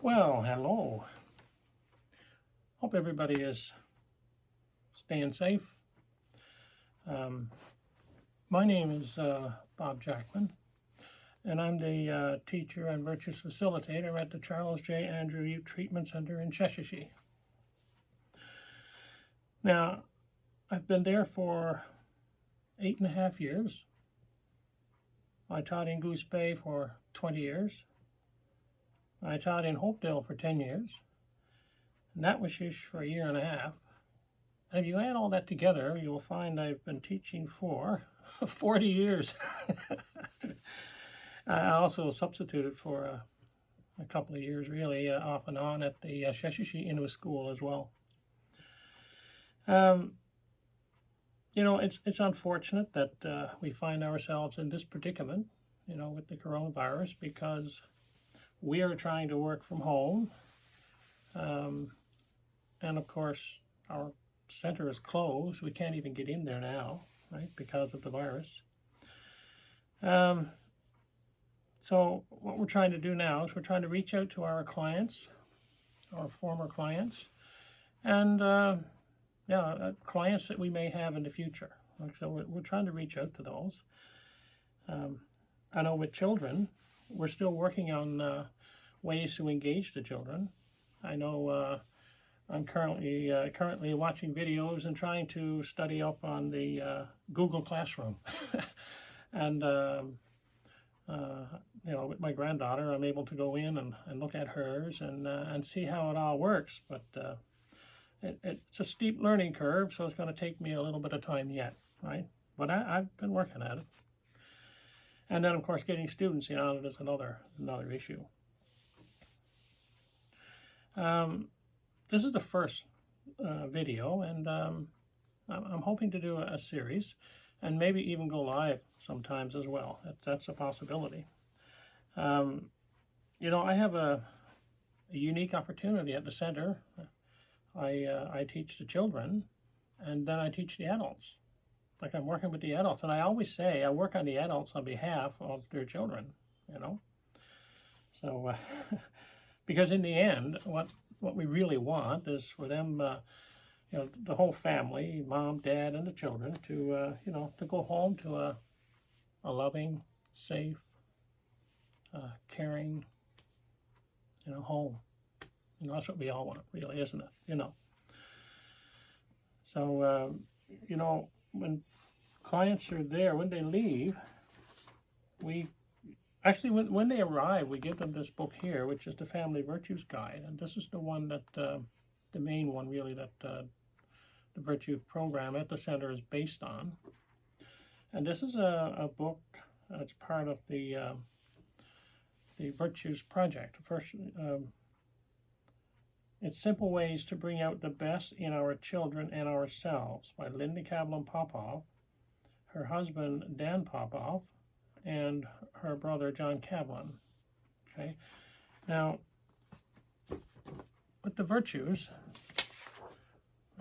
Well, hello. Hope everybody is staying safe. My name is Bob Jackman, and I'm the teacher and virtues facilitator at the Charles J. Andrew Youth Treatment Center in Sheshatshiu. Now, I've been there for 8.5 years. I taught in Goose Bay for 20 years. I taught in Hopedale for 10 years. And that was Shish for 1.5 years. And if you add all that together, you'll find I've been teaching for 40 years. I also substituted for a couple of years, really, off and on at the Sheshatshui Innu School as well. You know, it's unfortunate that we find ourselves in this predicament, you know, with the coronavirus, because we are trying to work from home. And of course, our center is closed. We can't even get in there now, right, because of the virus. So what we're trying to do now is we're trying to reach out to our clients, our former clients, and clients that we may have in the future. So we're trying to reach out to those. I know with children, we're still working on ways to engage the children. I know I'm currently watching videos and trying to study up on the Google Classroom. And you know, with my granddaughter, I'm able to go in and look at hers and see how it all works. But it's a steep learning curve, so it's going to take me a little bit of time yet, right? But I've been working at it. And then, of course, getting students in on it is another issue. This is the first video, and I'm hoping to do a series and maybe even go live sometimes as well. That's a possibility. You know, I have a unique opportunity at the center. I teach the children, and then I teach the adults. Like, I'm working with the adults, and I always say I work on the adults on behalf of their children, you know. So, because in the end, what we really want is for them, you know, the whole family, mom, dad, and the children, to you know, to go home to a loving, safe, caring, you know, home. You know, that's what we all want, really, isn't it? You know. So, you know, when clients are there, when they leave, we actually, when they arrive, we give them this book here, which is the Family Virtues Guide. And this is the one that, the main one, really, that the Virtue Program at the center is based on. And this is a book that's part of the Virtues Project. First, it's Simple Ways to Bring Out the Best in Our Children and Ourselves by Linda Kaplan Popoff, her husband Dan Popoff, and her brother John Kaplan. Okay, now with the virtues,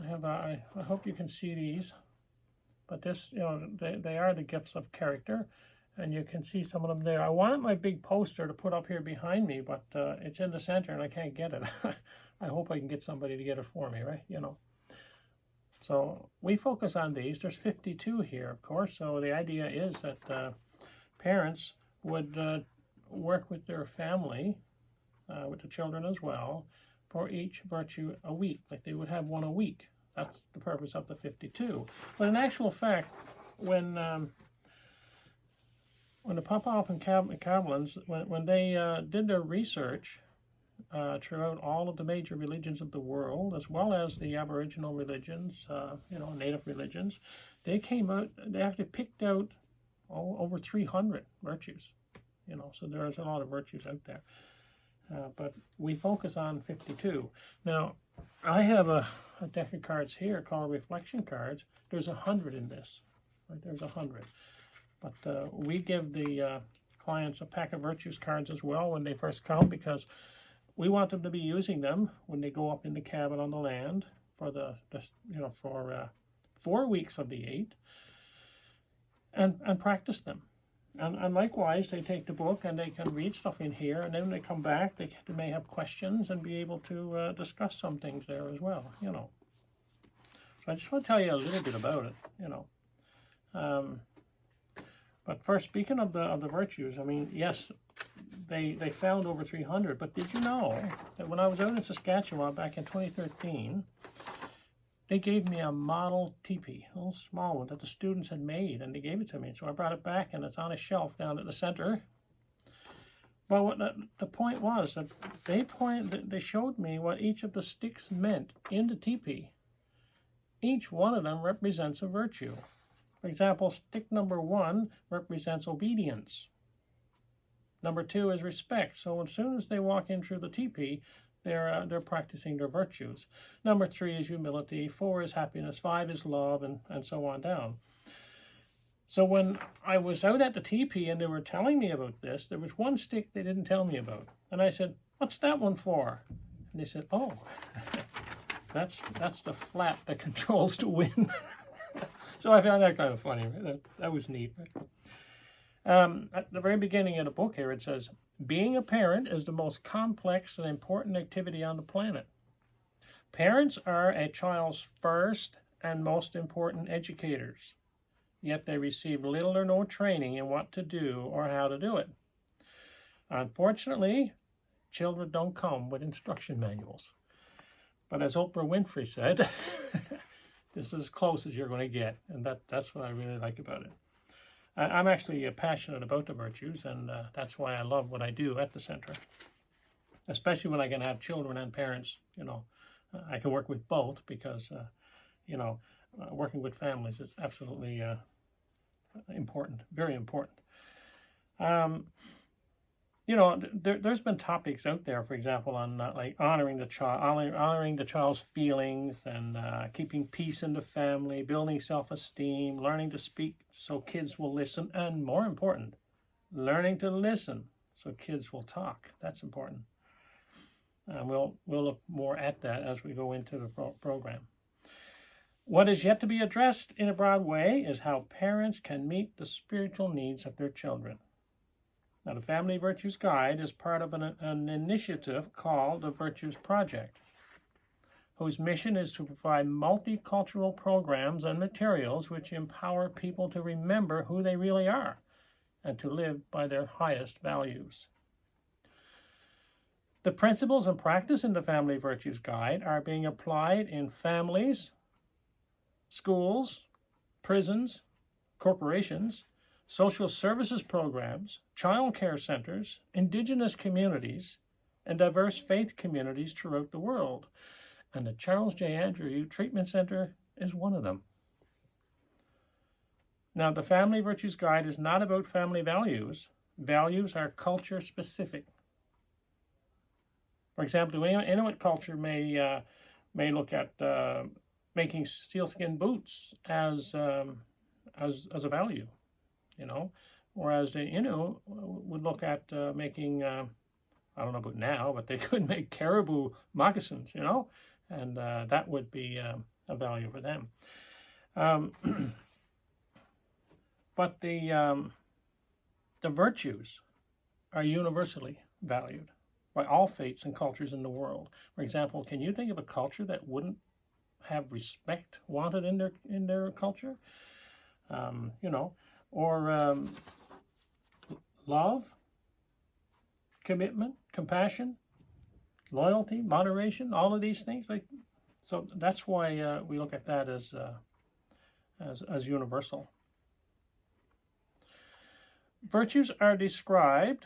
I have I hope you can see these, but this, you know, they are the gifts of character, and you can see some of them there. I wanted my big poster to put up here behind me, but it's in the center and I can't get it. I hope I can get somebody to get it for me, right? You know. So we focus on these. There's 52 here, of course. So the idea is that parents would work with their family, with the children as well, for each virtue a week. Like they would have one a week. That's the purpose of the 52. But in actual fact, when the Popoff and Kaplans, when they did their research throughout all of the major religions of the world, as well as the Aboriginal religions, you know, Native religions, they came out, they actually picked out over 300 virtues, you know, so there's a lot of virtues out there. But we focus on 52. Now, I have a deck of cards here called reflection cards. There's 100 in this, right? There's 100. But we give the clients a pack of virtues cards as well when they first come, because we want them to be using them when they go up in the cabin on the land for you know, for 4 weeks of the 8, and practice them. And likewise, they take the book and they can read stuff in here, and then when they come back, they may have questions and be able to discuss some things there as well, you know. So I just want to tell you a little bit about it, you know. But first, speaking of the virtues, I mean, yes, they found over 300, but did you know that when I was out in Saskatchewan back in 2013, they gave me a model teepee, a little small one that the students had made, and they gave it to me. So I brought it back, and it's on a shelf down at the center. Well, what the point was that they showed me what each of the sticks meant in the teepee. Each one of them represents a virtue. For example, stick number 1 represents obedience. Number 2 is respect. So as soon as they walk in through the teepee, they're practicing their virtues. Number 3 is humility. 4 is happiness. 5 is love, and so on down. So when I was out at the teepee and they were telling me about this, there was one stick they didn't tell me about. And I said, "What's that one for?" And they said, "Oh, that's the flap that controls the wind." So I found that kind of funny. That was neat. At the very beginning of the book here, it says, "Being a parent is the most complex and important activity on the planet. Parents are a child's first and most important educators, yet they receive little or no training in what to do or how to do it. Unfortunately, children don't come with instruction manuals. But as Oprah Winfrey said, this is as close as you're going to get, and that's what I really like about it. I'm actually passionate about the virtues, and that's why I love what I do at the center, especially when I can have children and parents. You know, I can work with both because, you know, working with families is absolutely important, very important. You know, there's been topics out there, for example, on like honoring the child's feelings, and keeping peace in the family, building self-esteem, learning to speak so kids will listen, and more important, learning to listen so kids will talk. That's important. We'll look more at that as we go into the program. What is yet to be addressed in a broad way is how parents can meet the spiritual needs of their children. Now, the Family Virtues Guide is part of an initiative called the Virtues Project, whose mission is to provide multicultural programs and materials which empower people to remember who they really are and to live by their highest values. The principles and practice in the Family Virtues Guide are being applied in families, schools, prisons, corporations, social services programs, child care centers, indigenous communities, and diverse faith communities throughout the world. And the Charles J. Andrew Treatment Center is one of them. Now, the Family Virtues Guide is not about family values. Values are culture specific. For example, Inuit culture may look at making sealskin boots as a value. You know, whereas the Innu would look at making, I don't know about now, but they could make caribou moccasins, you know, and that would be a value for them. But the virtues are universally valued by all faiths and cultures in the world. For example, can you think of a culture that wouldn't have respect wanted in their culture? You know, or love, commitment, compassion, loyalty, moderation, all of these things. So that's why we look at that as universal. Virtues are described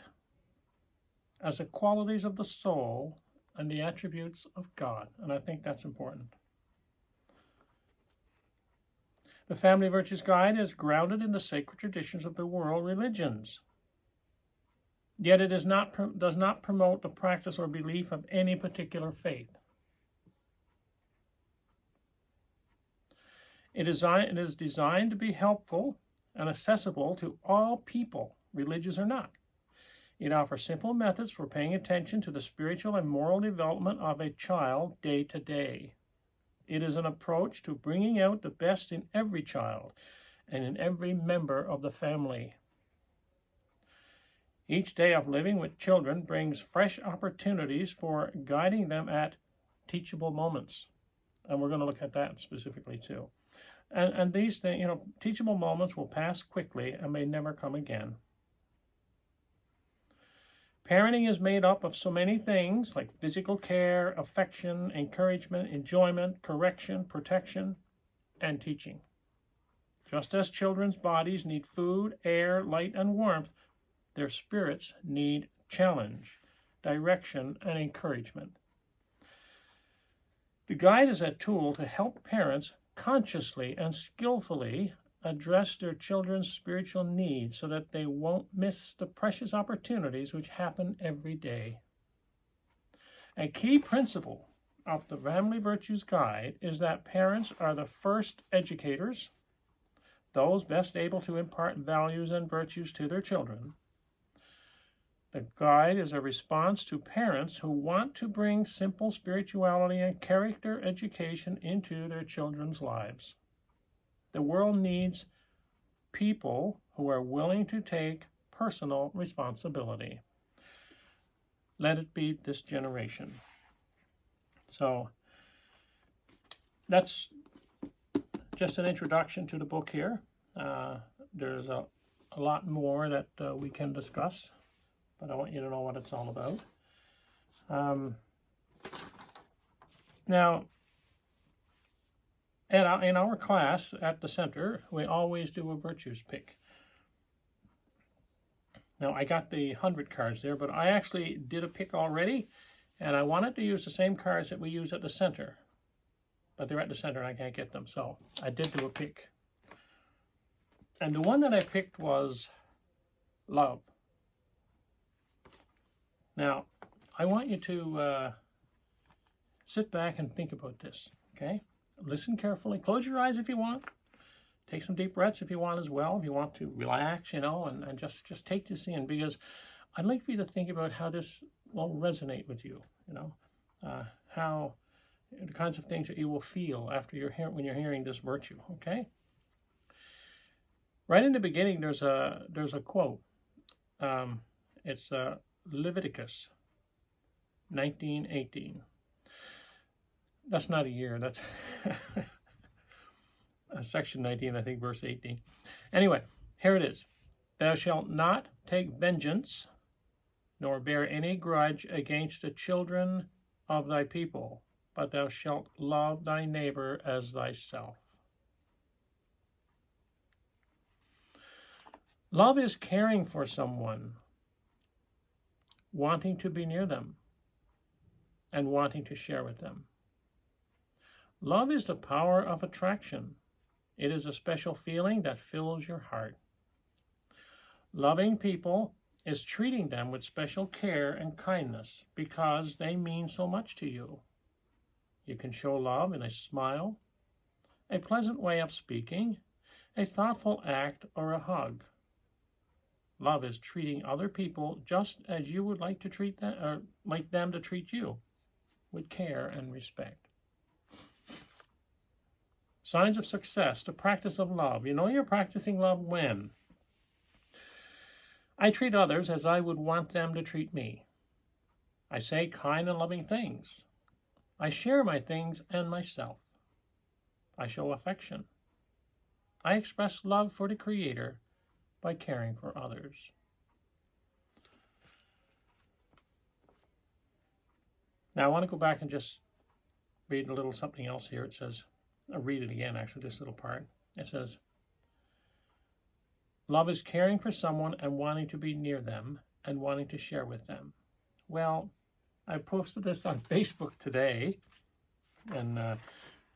as the qualities of the soul and the attributes of God, and I think that's important. The Family Virtues Guide is grounded in the sacred traditions of the world religions. Yet it does not promote the practice or belief of any particular faith. It is designed to be helpful and accessible to all people, religious or not. It offers simple methods for paying attention to the spiritual and moral development of a child day to day. It is an approach to bringing out the best in every child and in every member of the family. Each day of living with children brings fresh opportunities for guiding them at teachable moments. And we're going to look at that specifically too. And these things, teachable moments will pass quickly and may never come again. Parenting is made up of so many things like physical care, affection, encouragement, enjoyment, correction, protection, and teaching. Just as children's bodies need food, air, light, and warmth, their spirits need challenge, direction, and encouragement. The guide is a tool to help parents consciously and skillfully address their children's spiritual needs so that they won't miss the precious opportunities which happen every day. A key principle of the Family Virtues Guide is that parents are the first educators, those best able to impart values and virtues to their children. The guide is a response to parents who want to bring simple spirituality and character education into their children's lives. The world needs people who are willing to take personal responsibility. Let it be this generation. So that's just an introduction to the book here. There's a lot more that we can discuss, but I want you to know what it's all about. Now, in our class at the center, we always do a virtues pick. Now, I got the 100 cards there, but I actually did a pick already, and I wanted to use the same cards that we use at the center. But they're at the center and I can't get them, so I did do a pick. And the one that I picked was love. Now, I want you to sit back and think about this, okay? Listen carefully. Close your eyes if you want. Take some deep breaths if you want as well. If you want to relax, and just take this in, because I'd like for you to think about how this will resonate with you, how the kinds of things that you will feel after when you're hearing this virtue, okay? Right in the beginning, there's a quote. It's Leviticus 19:18. That's not a year. That's section 19, I think, verse 18. Anyway, here it is. Thou shalt not take vengeance, nor bear any grudge against the children of thy people, but thou shalt love thy neighbor as thyself. Love is caring for someone, wanting to be near them, and wanting to share with them. Love is the power of attraction. It is a special feeling that fills your heart. Loving people is treating them with special care and kindness because they mean so much to you. You can show love in a smile, a pleasant way of speaking, a thoughtful act, or a hug. Love is treating other people just as you would like to treat them, or like them to treat you, with care and respect. Signs of success, the practice of love. You know you're practicing love when? I treat others as I would want them to treat me. I say kind and loving things. I share my things and myself. I show affection. I express love for the Creator by caring for others. Now I want to go back and just read a little something else here. It says, I'll read it again, actually, this little part. It says, love is caring for someone and wanting to be near them and wanting to share with them. Well, I posted this on Facebook today, and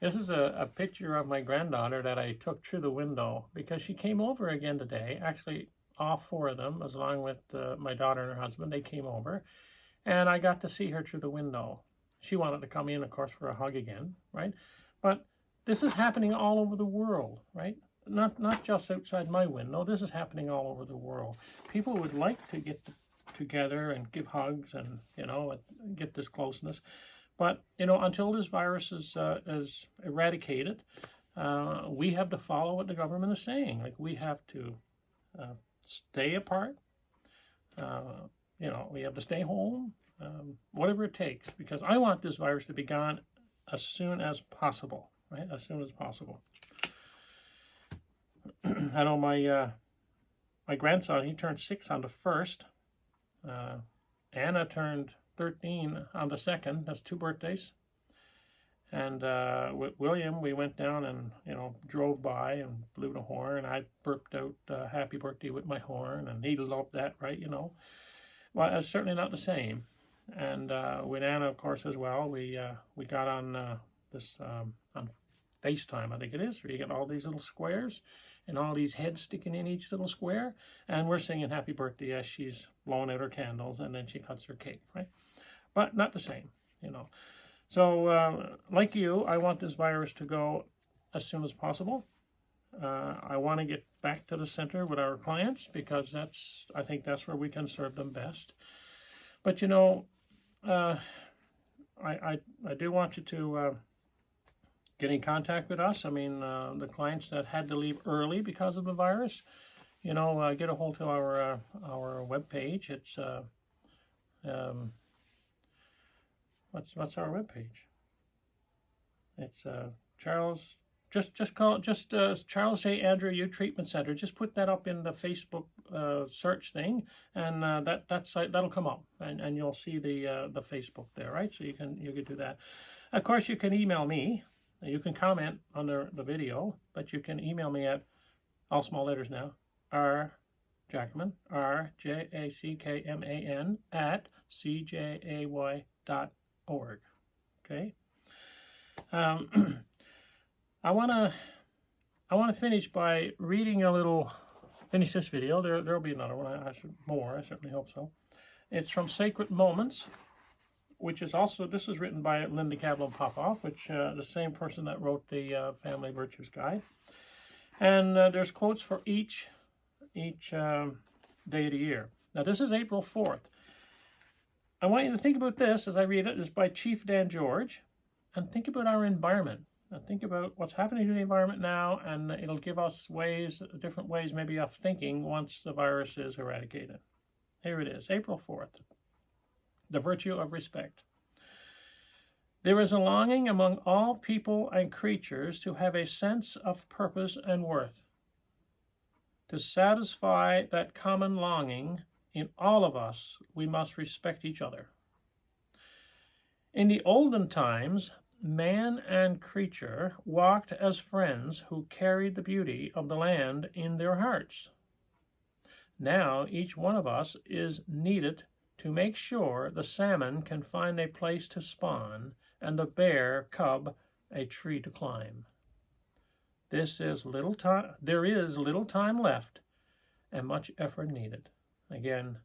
this is a picture of my granddaughter that I took through the window because she came over again today. Actually, all four of them, along with my daughter and her husband, they came over, and I got to see her through the window. She wanted to come in, of course, for a hug again, right? But this is happening all over the world, right? Not just outside my window. This is happening all over the world. People would like to get together and give hugs and, get this closeness. But, until this virus is eradicated, we have to follow what the government is saying. Like, we have to stay apart, You know, we have to stay home, whatever it takes, because I want this virus to be gone as soon as possible, right? As soon as possible. I know my grandson, he turned 6 on the 1st. Anna turned 13 on the 2nd. That's 2 birthdays. And with William, we went down and, you know, drove by and blew the horn. I burped out happy birthday with my horn, and he loved that, right, you know. Well, it's certainly not the same. And with Anna, of course, as well, we got on this on FaceTime, I think it is, where you get all these little squares and all these heads sticking in each little square, and we're singing happy birthday as she's blowing out her candles, and then she cuts her cake, right? But not the same, you know. So like you, I want this virus to go as soon as possible. I want to get back to the center with our clients, because I think that's where we can serve them best. But you know, I do want you to get in contact with us. I mean, the clients that had to leave early because of the virus, you know, get a hold of our webpage. It's what's our webpage? It's Charles. Just call it Charles J. Andrew Youth Treatment Center. Just put that up in the Facebook search thing, and that site, that'll come up, and you'll see the Facebook there, right? So you can do that. Of course, you can email me. You can comment under the video, but you can email me at, all small letters now, rjackman, RJACKMAN at CJAY.org. Okay. I want to finish by reading finish this video. There'll be another one. I certainly hope so. It's from Sacred Moments, which is also, this is written by Linda Kablin Popoff, which the same person that wrote the Family Virtues Guide. And there's quotes for each day of the year. Now this is April 4th. I want you to think about this as I read it. It's by Chief Dan George. And think about our environment. And think about what's happening to the environment now, and it'll give us different ways maybe of thinking once the virus is eradicated. Here it is, April 4th. The virtue of respect. There is a longing among all people and creatures to have a sense of purpose and worth. To satisfy that common longing in all of us, we must respect each other. In the olden times, man and creature walked as friends who carried the beauty of the land in their hearts. Now each one of us is needed to make sure the salmon can find a place to spawn and the bear cub a tree to climb. There is little time left and much effort needed. Again,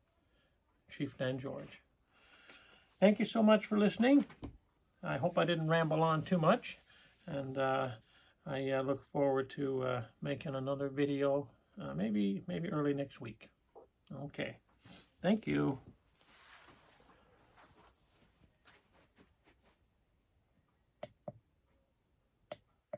Chief Dan George. Thank you so much for listening. I hope I didn't ramble on too much, and I look forward to making another video maybe early next week. Okay, thank you.